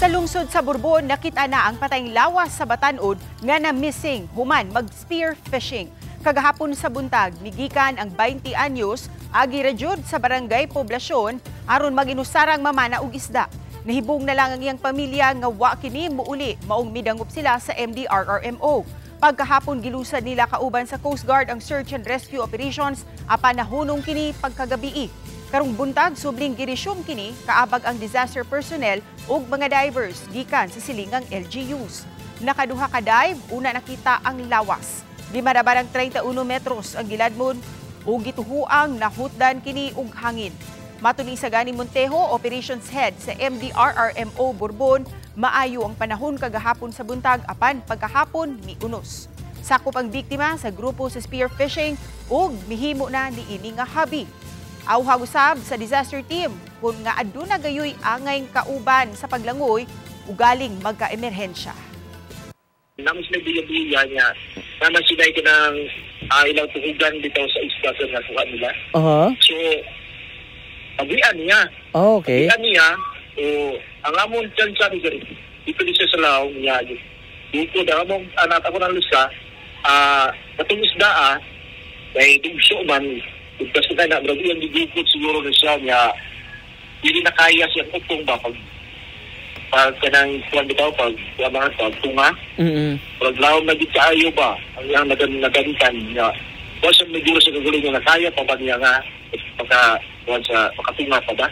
Sa lungsod sa Borbon, nakita na ang patayng lawas sa Batan-od nga na missing human mag-spear fishing. Kagahapon sa buntag, migikan ang 20 anyos agi rajud sa barangay Poblasyon aron mag-inusarang mamana og isda. Nahibong na lang ang iyang pamilya nga wa kini muuli maong midangop sila sa MDRRMO. Pagkahapon gilusad nila kauban sa Coast Guard ang search and rescue operations apan nahunong kini pagkagabii. Karong buntag, subling girisyum kini kaabag ang disaster personnel ug mga divers gikan sa silingang LGUs. Nakaduha ka dive, una nakita ang lawas. Lima na barang 31 metros ang giladmon ug gituhuang nahutdan kini og hangin. Matuni sa Gani Montejo, Operations Head sa MDRRMO Borbon, maayo ang panahon kagahapon sa buntag apan pagkahapon miunos. Sakop ang biktima sa grupo sa spear fishing ug mihimo na niini nga hobby. Awhag usab sa disaster team kung nga aduna gayoy angay kauban sa paglangoy ugaling magka-emerhensya. Namin sila biya-biya niya. Naman sila ito ng ilang tuhugan dito sa isla sa nasuha nila. So, paglian niya. Oh, okay. Paglian niya, ang amon dyan sabi ko rin, dito din sa Salaw niya. Dito na among anak ako ng lusa, katong isda may dugso man, kasi na grabe yung digikot siguro na siya niya, hindi na kaya siya utong ba pag kanang kuwan bitaw pag mga tunga. Pag laom na dito ayo ba ang yang naganitan niya. Basta medyo sa gulo niya na kaya pa ba niya nga pagka kuwan sa pagkatunga pa ba?